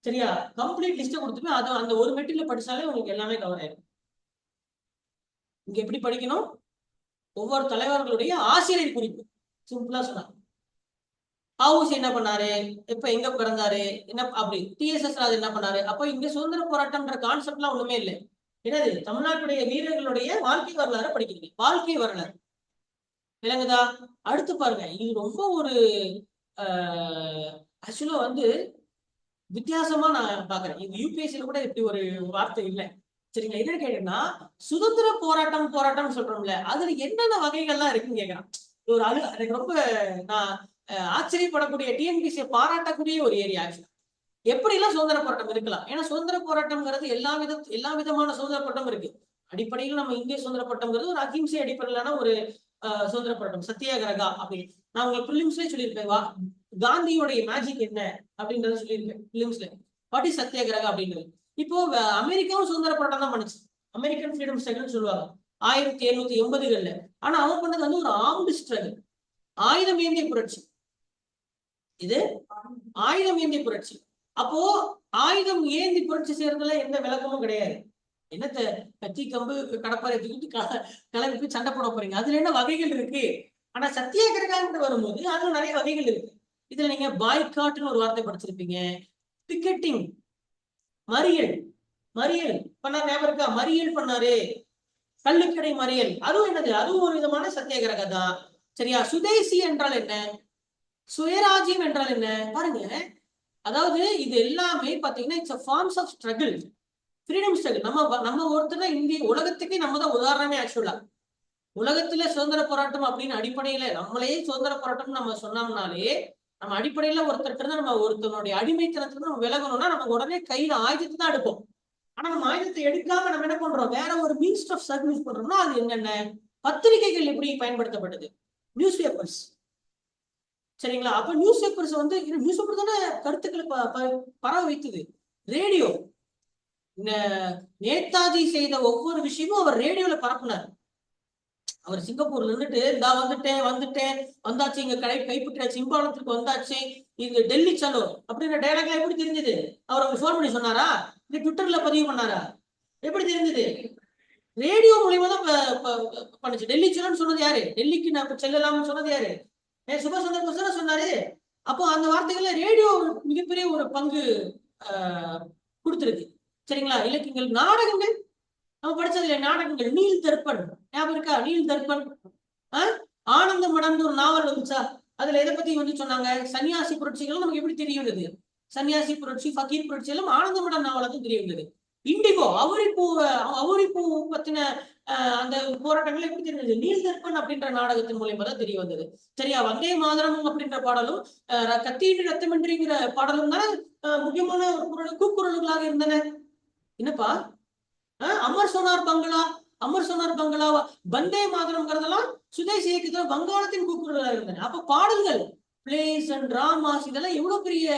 சரியா, கம்ப்ளீட் லிஸ்ட கொடுத்துமே அது அந்த ஒரு மெட்டீரியல் படிச்சாலே உங்களுக்கு எல்லாமே கவர் ஆயிடும். இங்க எப்படி படிக்கணும், ஒவ்வொரு தலைவர்களுடைய ஆசிரியர் குறிப்பு, சிம்பிளா சொன்னாங்க. ஆவுசி என்ன பண்ணாரு, எப்ப எங்க பிறந்தாரு, என்ன அப்படி TSS ராஜ் என்ன பண்ணாரு. அப்ப இங்க சுதந்திர போராட்டம்ன்ற கான்செப்ட்லாம் ஒண்ணுமே இல்லை. என்னது, தமிழ்நாட்டுடைய வீரர்களுடைய வாழ்க்கை வரலாறு படிக்கிறீங்க, வாழ்க்கை வரலாறு. விளங்குதா. அடுத்து பாருங்க, இது ரொம்ப ஒரு ஆக்சுவலா வந்து வித்தியாசமா நான் பாக்குறேன். இது யூபிஎஸ்சில கூட இப்படி ஒரு வார்த்தை இல்லை. சரிங்களா, என்னன்னு கேட்டீங்கன்னா, சுதந்திர போராட்டம் சொல்றோம்ல, அதுல என்னென்ன வகைகள்லாம் இருக்குன்னு கேட்கறான். ஒரு எனக்கு ரொம்ப நான் ஆச்சரியப்படக்கூடிய, டிஎன்பிசியை பாராட்டக்கூடிய ஒரு ஏரியா. எப்படி எல்லாம் சுதந்திர போராட்டம் இருக்கலாம். ஏன்னா சுதந்திர போராட்டம்ங்கிறது எல்லா விதமான சுதந்திர போராட்டம் இருக்கு. அடிப்படையில் நம்ம இந்திய சுதந்திர போராட்டம்ங்கிறது ஒரு அகிம்சை அடிப்படையிலான ஒரு சுதந்திர போராட்டம், சத்தியாகிரகா அப்படி. நான் உங்களுக்கு பிலிம்ஸ்லேயே சொல்லியிருப்பேன், காந்தியோடைய மேஜிக் என்ன அப்படின்றத சொல்லியிருப்பேன் பிலிம்ஸ்ல. வாட் இஸ் சத்தியாகிரகா அப்படின்றது. இப்போ அமெரிக்காவும் சுதந்திர போராட்டம் தான் பண்ணுச்சு, அமெரிக்கன் ஃப்ரீடம் ஸ்ட்ரகிள்னு சொல்லுவாங்க 1780கள்ல. ஆனா அவன் பண்ணது வந்து ஒரு ஆர்ம்டு ஸ்ட்ரகிள், ஆயுதம் ஏந்திய புரட்சி. இது ஆயுதம் ஏந்திய புரட்சி. அப்போ ஆயுதம் ஏந்தி புரட்சி செய்யறதுல எந்த விளக்கமும் கிடையாது. என்னத்த கத்தி கம்பு கடப்பாறை தூக்கிட்டு கிளம்பி சண்டை போட போறீங்க, அதுல என்ன வகைகள் இருக்கு. ஆனா சத்தியாகிரகான்னு வரும்போது அதுல நிறைய வகைகள் இருக்கு. இதுல நீங்க பாய்காட்னு ஒரு வார்த்தை படிச்சிருப்பீங்க, பிக்கெட்டிங், மறியல் பண்ணாரு, ஞாபகம் இருக்கா, மறியல் பண்ணாரு, கள்ளுக்கடை மறியல், அதுவும் என்னது, அதுவும் ஒரு விதமான சத்தியாகிரக தான். சரியா, சுதேசி என்றால் என்ன, சுயராஜ்யம் என்றால் என்ன பாருங்க. அதாவது இது எல்லாமே பாத்தீங்கன்னா it's forms of struggle, freedom struggle. நம்ம ஒருத்தர் இந்திய உலகத்துக்கே நம்ம தான் உதாரணமே. ஆக்சுவலா உலகத்துல சுதந்திர போராட்டம் அப்படின்னு அடிப்படையில நம்மளே சுதந்திர போராட்டம் நம்ம சொன்னோம்னாலே, நம்ம அடிப்படையில ஒருத்தர் நம்ம ஒருத்தனுடைய அடிமைத்தனத்துல நம்ம விலகணும்னா நம்ம உடனே கையில ஆயுதத்தை தான் எடுப்போம். ஆனா நம்ம ஆயுதத்தை எடுக்காம நம்ம என்ன பண்றோம், வேற ஒரு மீன்ஸ் ஆஃப் ஸ்ட்ரகிள் யூஸ் பண்றோம்னா அது என்னென்ன, பத்திரிகைகள் எப்படி பயன்படுத்தப்பட்டது, நியூஸ் பேப்பர்ஸ். சரிங்களா, அப்ப நியூஸ் பேப்பர்ஸ் வந்து நியூஸ் பேப்பர் தானே கருத்துக்களை பரவ வைத்தது. ரேடியோ, நேதாஜி செய்த ஒவ்வொரு விஷயமும் அவர் ரேடியோல பரப்புனார். அவர் சிங்கப்பூர்ல இருந்துட்டு இந்தா வந்தாச்சு, இங்க கைப்பற்றாச்சு, இம்பாலத்துக்கு வந்தாச்சு, இது டெல்லி சலோ அப்படின்ற டைலாக்ல எப்படி தெரிஞ்சது, அவர் அவங்க போன் பண்ணி சொன்னாரா, இல்ல ட்விட்டர்ல பதிவு பண்ணாரா, எப்படி தெரிஞ்சது, ரேடியோ மூலியமா தான் பண்ணுச்சு. டெல்லி செல்லன்னு சொன்னது யாரு? டெல்லிக்கு நான் செல்லலாம்னு சொன்னது யாரு? சுபாஷ் சந்திர போஸ் தானே சொன்னாரு. அப்போ அந்த வார்த்தைகள்ல ரேடியோ மிகப்பெரிய ஒரு பங்கு கொடுத்துருக்கு. சரிங்களா? இலக்கியங்கள், நாடகங்கள், நம்ம படிச்சதுல நாடகங்கள், நீல் தர்ப்பன் ஞாபகம் இருக்கா? நீல் தர்ப்பன், ஆனந்த மடம்னு ஒரு நாவல் வந்துச்சா? அதுல எதை பத்தி வந்து சொன்னாங்க? சன்னியாசி புரட்சிகள் நமக்கு எப்படி தெரிய வந்தது? சன்னியாசி புரட்சி, ஃபகீர் புரட்சி எல்லாம் ஆனந்த மடம் நாவலுக்கு தெரிய வந்தது. இண்டிகோ, அவுரிப்பூ பத்தின அந்த போராட்டங்கள் எப்படி தெரிஞ்சது? நீல் தர்ப்பன் அப்படின்ற நாடகத்தின் மூலியமா தான் தெரிய வந்தது. சரியா? வந்தே மாதரம் அப்படின்ற பாடலும், கத்தியின்றி ரத்தமின்றிங்கிற பாடலும் தான் முக்கியமான கூக்குரல்களாக இருந்தன. என்னப்பா? அமர் சோனார் பங்களா, அமர் சோனார் பங்களாவா, வந்தே மாதரம்ங்கிறதெல்லாம் சுதேசி இயக்கத்துல வங்காளத்தின் கூக்குரலாக இருந்தன. அப்ப பாடல்கள், பிளேஸ் அண்ட் டிராமாஸ் இதெல்லாம் எவ்வளவு பெரிய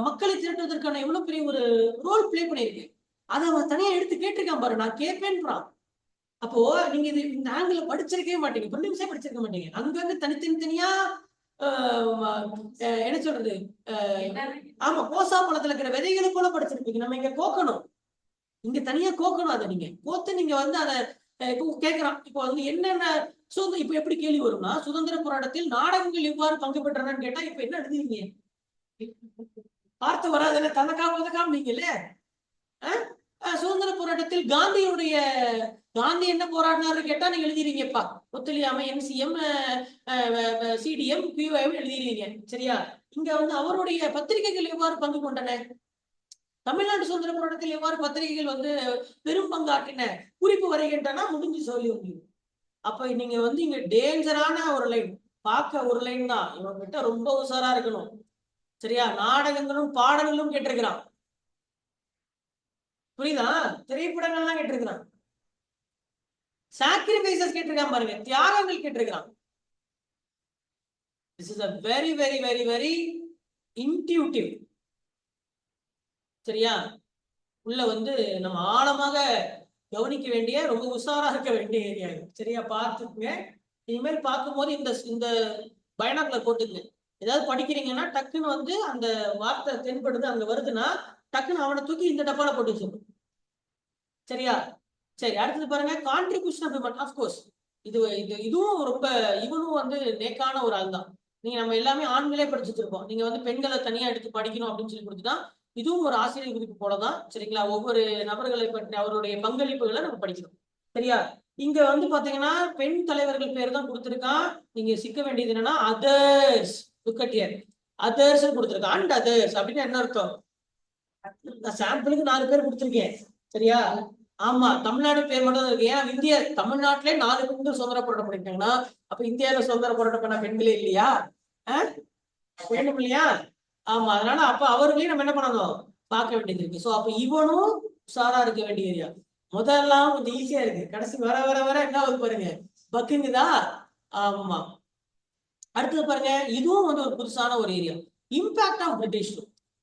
மக்களை திரட்டுவதற்கான எவ்வளவு பெரிய ஒரு ரோல் பிளே பண்ணிருக்கு. அதை அவன் தனியா எடுத்து கேட்டிருக்கான் பாரு. நான் கேட்பேன்றான். அப்போ நீங்க இது இந்த ஆங்கிள் படிச்சிருக்கவே மாட்டீங்க, 2 நிமிஷம் படிச்சிருக்க மாட்டீங்க. அங்கங்க தனித்தனியா என்ன சொல்றது, ஆமா, கோசா பழத்துல இருக்கிற விதைகளை போல படிச்சிருப்பீங்க. நம்ம இங்க கோக்கணும், இங்க தனியா கோக்கணும். அதை நீங்க கோத்து நீங்க வந்து அதை கேட்கிறான். இப்போ வந்து என்னென்ன இப்ப எப்படி கேள்வி வரும்னா, சுதந்திர போராட்டத்தில் நாடகங்கள் எவ்வாறு பங்கு பெற்றனன்னு கேட்டா இப்ப என்ன எழுதுவீங்க? வார்த்தை வராதுல்ல, தனக்காம் நீங்கல்ல. சுதந்திர போராட்டத்தில் காந்தி என்ன போராடினாரு கேட்டா நீங்க எழுதிடுவீங்கப்பா. ஒத்துழையாமை, எம்சிஎம், சிடிஎம், பியூஎம் எழுதிடுவீங்க. சரியா? இங்க வந்து அவருடைய பத்திரிகைகள் எவ்வாறு பங்கு கொண்டன, தமிழ்நாடு சுதந்திர போராட்டத்தில் எவ்வாறு பத்திரிகைகள் வந்து பெரும் பங்காற்றின குறிப்பு வருகின்றன, முடிஞ்சு சொல்லி முடியும். அப்ப நீங்க வந்து இங்க டேஞ்சரான ஒரு லைன், பார்க்க ஒரு லைன் தான், இவங்க கிட்ட ரொம்ப உஷாரா இருக்கணும். சரியா? நாடகங்களும் பாடல்களும் கேட்டிருக்கிறான், புரியுதா? திரைப்படங்கள்லாம் கேட்டிருக்கிறான், சாக்ரிஃபைசஸ் கேட்டிருக்கான் பாருங்க, தியாகங்கள் கேட்டிருக்கிறான். This is a very very very very intuitive. சரியா? உள்ள வந்து நம்ம ஆழமாக கவனிக்க வேண்டிய, ரொம்ப உஷாரா இருக்க வேண்டிய ஏரியா. சரியா? பார்த்துக்குங்க. இனிமேல் பார்க்கும்போது இந்த பைனாக்குலர் போட்டுக்குங்க. ஏதாவது படிக்கிறீங்கன்னா டக்குன்னு வந்து அந்த வார்த்தை தென்படுது அங்க வருதுன்னா டக்குன்னு அவனை தூக்கி இந்த டப்பால போட்டு வச்சிருக்கணும். சரியா? சரி, அடுத்தது பாருங்க, கான்ட்ரிபியூஷன் ஆஃப் விமன். ஆஃப்கோர்ஸ் இதுவும் ரொம்ப, இவனும் வந்து நேக்கான ஒரு ஆள் தான். நீங்க நம்ம எல்லாமே ஆண்களே படிச்சுட்டு இருப்போம். நீங்க வந்து பெண்களை தனியா எடுத்து படிக்கணும் அப்படின்னு சொல்லி கொடுத்துட்டா இதுவும் ஒரு ஆசிரியர் குறிப்பு போலதான். சரிங்களா? ஒவ்வொரு நபர்களை பற்றி அவருடைய பங்களிப்புகளை நம்ம படிக்கணும். சரியா? இங்க வந்து பாத்தீங்கன்னா பெண் தலைவர்கள் பேர் தான் கொடுத்திருக்கான். நீங்க சிக்க வேண்டியது என்னன்னா அதர்ஸ், லுக்கட்டியர் அதர்ஸ் கொடுத்திருக்கான். அண்ட் அதர்ஸ் அப்படின்னு என்ன அர்த்தம்? சாம்பிளுக்கு 4 பேர் கொடுத்திருக்கேன். சரியா? ஆமா, தமிழ்நாடு பேர் மட்டும் இருக்கு. ஏன் இந்தியா, தமிழ்நாட்டிலே 4 பெண்கள் சுதந்திர போராட்டம் பண்ணிருக்காங்கன்னா அப்ப இந்தியாவில சுதந்திர போராட்டம் பண்ண பெண்களே இல்லையா? வேணும் இல்லையா? ஆமா, அதனால அப்ப அவர்களையும் நம்ம என்ன பண்ணணும், பார்க்க வேண்டியது இருக்கு. சோ அப்ப இவனும் உஷாரா இருக்க வேண்டிய ஏரியா. முதல்லாம் கொஞ்சம் ஈஸியா இருக்கு, கடைசி வர வர வர என்ன ஆகுது பாருங்க, பக்குங்குதா? ஆமா. அடுத்தது பாருங்க, இதுவும் வந்து ஒரு புதுசான ஒரு ஏரியா, இம்பாக்ட் ஆஃப் பிரிட்டிஷ்.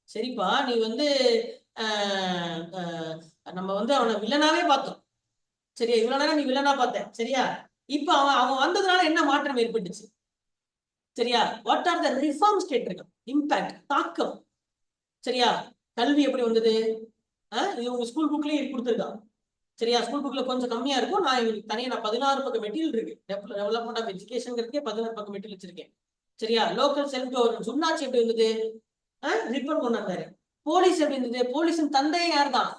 சரிப்பா, நீ வந்து நம்ம வந்து அவனை வில்லனாவே பார்த்தோம். சரியா? இவ்வளவு நேரம் நீ வில்லனா பார்த்த. சரியா? இப்ப அவன் வந்ததுனால என்ன மாற்றம் ஏற்பட்டுச்சு? சரியா? வாட் ஆர் த ரிஃபார்ம்ஸ் கேட்டிருக்கான், இம்பாக்ட், தாக்கம். சரியா? கல்வி எப்படி வந்தது? இது உங்க ஸ்கூல் புக்லயே கொடுத்துருக்கான். சரியா? ஸ்கூல் புக்ல கொஞ்சம் கம்மியா இருக்கும். நான் தனியா 16 பக்கம் மெட்டீரியல் இருக்கு. டெவலப்மெண்ட் ஆஃப் எஜுகேஷன்ங்கிறதுக்கே 16 பக்கம் மெட்டீரியல் வச்சிருக்கேன். சரியா? லோக்கல் செல்ஃப் கவர்னன்ஸ், உன்னாட்சி எப்படி வந்தது? ரிப்பன் கொண்டு வந்தாரு. போலீஸ் எப்படி இருந்தது? போலீஸின் தந்தையே யார் தான்?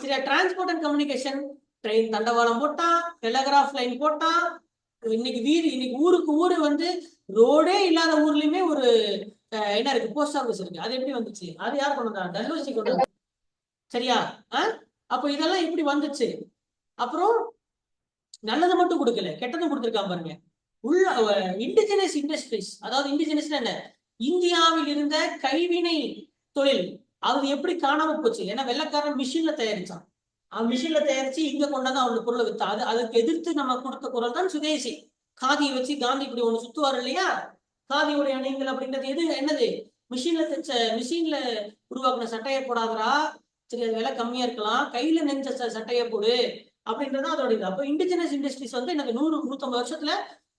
சரியா? டிரான்ஸ்போர்ட் அண்ட் கம்யூனிகேஷன், ட்ரெயின் தண்டவாளம் போட்டான், டெலிகிராஃப் லைன் போட்டான். இன்னைக்கு ஊருக்கு ஊரு வந்து ரோடே இல்லாத ஊர்லயுமே ஒரு என்ன இருக்கு, போஸ்ட் ஆபீஸ் இருக்கு. அது எப்படி வந்துச்சு? அது யார் கொண்டு வந்தா? டல்ஹௌசி கொண்டு வந்தா. சரியா? அப்போ இதெல்லாம் எப்படி வந்துச்சு? அப்புறம் நல்லது மட்டும் கொடுக்கல, கெட்டதும் கொடுத்துருக்கான் பாருங்க. உள்ள இண்டிஜினஸ் இண்டஸ்ட்ரீஸ், அதாவது இண்டிஜினஸ் என்ன, இந்தியாவில் இருந்த கைவினை தொழில் அது எப்படி காணாம போச்சு? ஏன்னா வெள்ளக்காரன் மிஷின்ல தயாரிச்சான். அவன் மிஷின்ல தயாரிச்சு இங்க கொண்டாந்து அவனுக்கு பொருளை வித்தா. அதுக்கு எதிர்த்து நம்ம கொடுத்த குரல் தான் சுதேசி. காதியை வச்சு காந்தி இப்படி ஒண்ணு சுத்துவார் இல்லையா, காதியுடைய அணிகள் அப்படின்றது எது, என்னது, மிஷின்ல உருவாக்குன சட்டையை போடாதரா, சரி அது விலை கம்மியா இருக்கலாம், கையில நெஞ்ச சட்டையை போடு அப்படின்றது அதோட இது. அப்போ இண்டிஜினஸ் இண்டஸ்ட்ரீஸ் வந்து எனக்கு 100-150 வருஷத்துல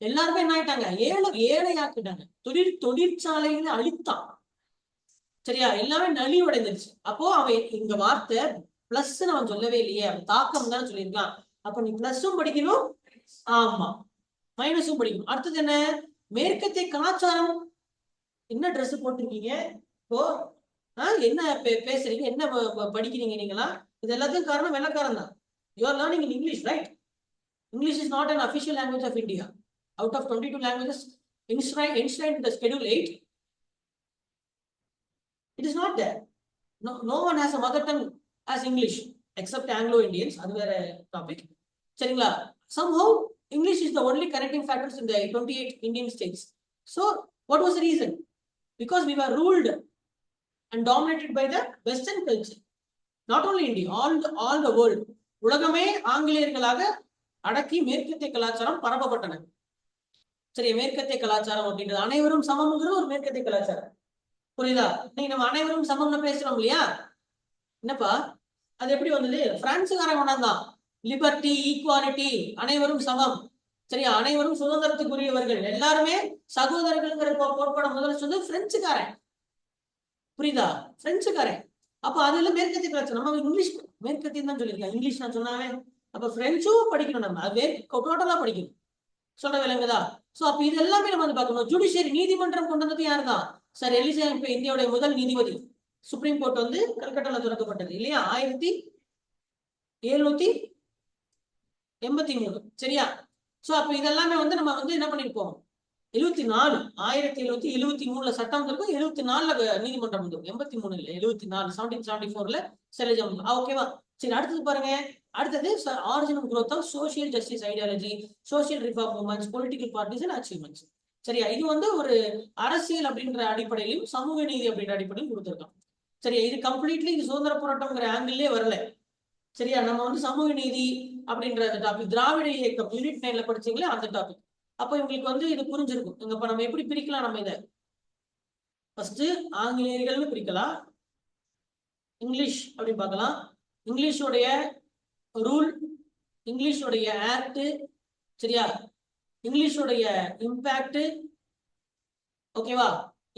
எல்லாருமே என்ன ஆயிட்டாங்க, ஏழையாக்கிட்டாங்க. தொழிற்சாலைகளை அழித்தான். சரியா? எல்லாமே நலிவடைந்துருச்சு. அப்போ அவன் இங்க வார்த்தை பிளஸ் நம்ம சொல்லவே இல்லையே, தாக்கம் தான் சொல்லியிருக்கலாம். அப்ப நீ பிளஸும் படிக்கணும், ஆமா மைனஸும் படிக்கணும். அடுத்தது என்ன, மேற்கத்திய கலாச்சாரம். என்ன ட்ரெஸ் போட்டிருக்கீங்க இப்போ, என்ன பேசுறீங்க, என்ன படிக்கிறீங்க நீங்களா? இது எல்லாத்துக்கும் காரணம் வெள்ளக்காரன் தான். You are learning in English, right? English is not an official language of India. Out of 22 languages enshrined in the Schedule 8, it is not there. No one has a mother tongue as English except Anglo-Indians. That's a topic. Seringla. Somehow, English is the only connecting factors in the 28 Indian states. So, what was the reason? Because we were ruled and dominated by the Western culture. Not only India, all the world. உலகமே ஆங்கிலேயர்களாக அடக்கி மேற்கத்திய கலாச்சாரம் பரப்பப்பட்டன. சரி, மேற்கத்திய கலாச்சாரம் அப்படின்றது அனைவரும் சமம்ங்கிறது ஒரு மேற்கத்திய கலாச்சாரம். புரியுதா? நீங்க நம்ம அனைவரும் சமம்னு பேசுறோம் இல்லையா? என்னப்பா அது எப்படி வந்தது? பிரான்சுக்காரன் கொண்டாந்தான். லிபர்ட்டி, ஈக்குவாலிட்டி, அனைவரும் சமம். சரியா? அனைவரும் சுதந்திரத்துக்குரியவர்கள், எல்லாருமே சகோதரர்கள்ங்கிற கோட்பாட முதல்ல சொன்னது பிரெஞ்சுக்காரன். புரியுதா? பிரெஞ்சுக்காரன். அப்ப அதுல மேற்கத்திய கலாச்சாரம். நம்ம இங்கிலீஷ் மேற்கத்தியம் தான் சொல்லியிருக்கேன். இங்கிலீஷ் நான் சொன்னாவே அப்ப பிரெஞ்சும் படிக்கணும், நம்ம அது டோட்டலா படிக்கணும். சொல்ற விலங்குதா? சோ அப்ப இது எல்லாமே நம்ம வந்து பார்க்கணும். ஜுடிஷியரி, நீதிமன்றம் கொண்டு வந்தது யாரு தான்? சார் எலிசா, இப்ப இந்தியாவுடைய முதல் நீதிபதி. சுப்ரீம் கோர்ட் வந்து கல்கட்டால திறக்கப்பட்டது இல்லையா? 1783. சரியா? சோ அப்ப இதெல்லாமே வந்து நம்ம வந்து என்ன பண்ணிருப்போம், 74 1773 சட்டம் இருக்கும், 74 நீதிமன்றம் வந்து 83 இல்ல 74 1774 செலஜம். ஓகேவா? சரி, அடுத்தது பாருங்க. அடுத்தது origin and growth of social justice ideology, social reform movements, political parties and achievements. சரியா? இது வந்து ஒரு அரசியல் அப்படின்ற அடிப்படையிலும் சமூக நீதி அப்படின்ற அடிப்படையிலும் கொடுத்துருக்கோம். சரியா? இது கம்ப்ளீட்லி இது சுதந்திர போராட்டம்ங்கிற ஆங்கிள்லயே வரல. சரியா? நம்ம வந்து சமூக நீதி அப்படின்ற டாபிக், திராவிட இயக்கம் யூனிட் 9ல படிச்சீங்களே அந்த டாபிக். அப்ப இவங்களுக்கு வந்து இது புரிஞ்சிருக்கும். இப்ப நம்ம எப்படி பிரிக்கலாம், நம்ம இதை ஃபர்ஸ்ட் ஆங்கிலேயர்கள்னு பிரிக்கலாம், இங்கிலீஷ் அப்படின்னு பார்க்கலாம், இங்கிலீஷோடைய ரூல், இங்கிலீஷோடைய ஆக்ட், சரியா, இங்கிலீஷோடைய இம்பாக்ட், ஓகேவா,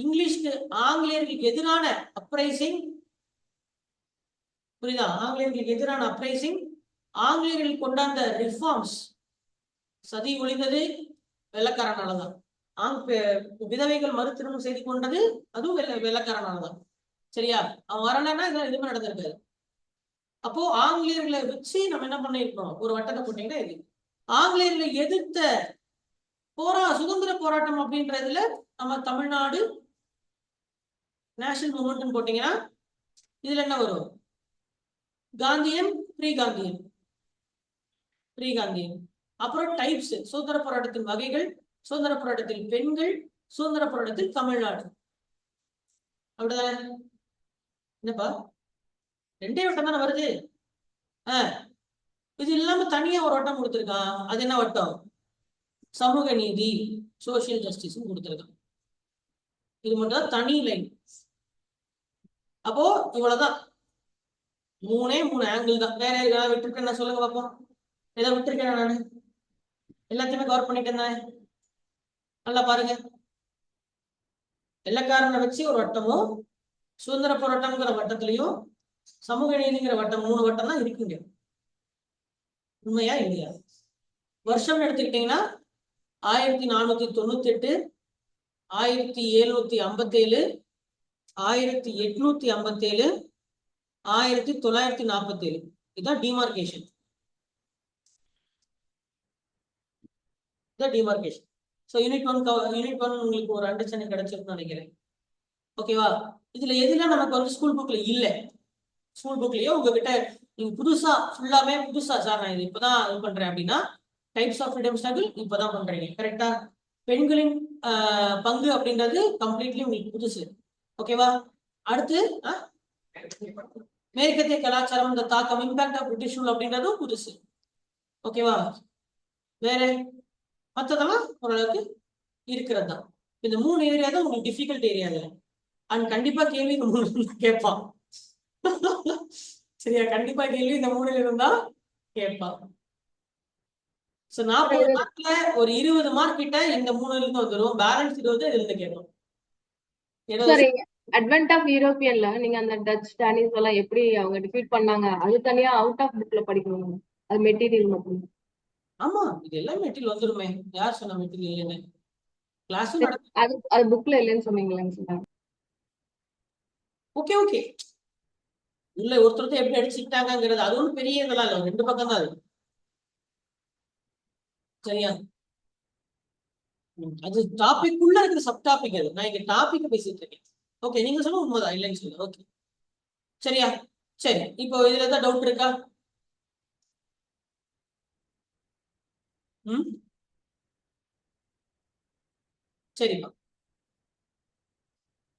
இங்கிலீஷ்க்கு ஆங்கிலேயர்களுக்கு எதிரான அப்ரைசிங், புரியுதா, ஆங்கிலேயர்களுக்கு எதிரான அப்ரைசிங், ஆங்கிலேயர்கள் கொண்டாந்த ரிஃபார்ம்ஸ், சதி ஒழிந்தது வெள்ளக்காரனாலதான், விதவைகள் மறு திருமணம் செய்து கொண்டது அதுவும் வெள்ளக்காரனாலதான். சரியா? அவன் வரலன்னா இதெல்லாம் எதுவுமே நடந்திருக்காது. அப்போ ஆங்கிலேயர்களை வச்சு நம்ம என்ன பண்ணிருக்கோம், ஒரு வட்டத்தை போட்டீங்கன்னா இது ஆங்கிலேயர்களை எதிர்த்த சுதந்திர போராட்டம் அப்படின்றதுல நம்ம தமிழ்நாடு நேஷனல் மூவ்மெண்ட் போட்டீங்கன்னா இதுல என்ன வரும், காந்தியன், ப்ரீ காந்தியன், ப்ரீ காந்தியன். அப்புறம் டைப்ஸ், சுதந்திர போராட்டத்தின் வகைகள், சுதந்திர போராட்டத்தில் பெண்கள், சுதந்திர போராட்டத்தில் தமிழ்நாடு. அப்படிதான் என்னப்பா, ரெண்டே வட்டம் தானே வருது. இது இல்லாம தனியா ஒரு வட்டம் கொடுத்துருக்கான். அது என்ன வட்டம்? சமூக நீதி, சோசியல் ஜஸ்டிஸ் கொடுத்துருக்கான். இது மட்டும் தான் தனி லைன். அப்போ இவ்வளவுதான், மூணே 3 ஆங்கிள் தான். வேற ஏதாவது விட்டுருக்கேன் நான், சொல்லுங்க பாப்போம். ஏதாவது விட்டுருக்கேன் நானு? எல்லாத்தையுமே கவர் பண்ணிட்டேன் தானே? நல்லா பாருங்க. வெள்ளைக்காரனை வச்சு ஒரு வட்டமும், சுதந்திர போராட்டம்ங்கிற வட்டத்திலையும், சமூக நீதிங்கிற வட்டம், 3 வட்டம் தான் இருக்குங்க. உண்மையா இல்லையா? வருஷம் எடுத்துக்கிட்டீங்கன்னா 1498, 1757, 1857, 1947. இதுதான் demarcation. Demarcation. So unit one உங்களுக்கு ஒரு அண்டர்ஸ்டாண்டிங் கிடைச்சிருக்குன்னு நினைக்கிறேன். ஓகேவா? இதுல எதுலாம் நமக்கு வந்து ஸ்கூல் புக்ல இல்லை, ஸ்கூல் புக்லயோ உங்ககிட்ட நீங்க புதுசா ஃபுல்லாமே புதுசா, சார் நான் இது இப்பதான் இது பண்றேன் அப்படின்னா, டைப்ஸ் ஆஃப் ஃப்ரீடம் ஸ்ட்ரகிள் இப்பதான் பண்றீங்க, கரெக்டா? பெண்களின் பங்கு அப்படின்றது கம்ப்ளீட்லி உங்களுக்கு புதுசு. ஓகேவா? அடுத்து மேற்கத்திய கலாச்சாரம், இந்த தாக்கம், இம்பாக்ட் ஆஃப் பிரிட்டிஷ் ரூல் அப்படின்றதும் புதுசு. ஓகேவா? வேற மற்றதெல்லாம் ஓரளவுக்கு இருக்கிறது தான். இந்த 3 ஏரியா தான் உங்களுக்கு டிஃபிகல்ட் ஏரியா. அண்ட் கண்டிப்பா கேள்வி இந்த 3 கேட்பான். சரியா? கண்டிப்பா கேள்வி இந்த 3 இருந்தா கேட்பான். சோ 40 மார்க்ல ஒரு 20 மார்க் கிட்ட இந்த 3 இருந்து வந்துடும். பேலன்ஸ் 20 இதுல இருந்து கேட்கும். அட்வென்ட் ஆஃப் யூரோப்பியன்ல நீங்க அந்த டச் ஸ்பானிஷ் எல்லாம் எப்படி அவங்க டிஃபீட் பண்ணாங்க அது தனியா அவுட் ஆஃப் புக்ல படிக்கணும். அது மெட்டீரியல் மட்டும். ஆமா, இது எல்லாம் மெட்டீரியல் வந்துருமே. யார் சொன்ன மெட்டீரியல் இல்லைன்னு? கிளாஸும் நடக்கும். அது அது புக்ல இல்லைன்னு சொன்னீங்களேன்னு சொன்னாங்க. Okay okay. இல்ல ஒருத்தர் எப்படி அடிச்சுக்கிட்டாங்கிறது அது ஒன்றும் பெரிய இதெல்லாம் இல்லை, 2 பக்கம் தான் அது. சரியா? அது டாபிக் உள்ள இருக்கிற சப் டாபிக். அது நான் இங்க டாபிக் பேசிட்டு இருக்கேன். ஓகே, நீங்க சொல்ல உண்மைதான், இல்லைன்னு சொல்ல. ஓகே, சரியா? சரி, இப்போ இதுல ஏதாவது டவுட் இருக்கா? ம், சரிப்பா.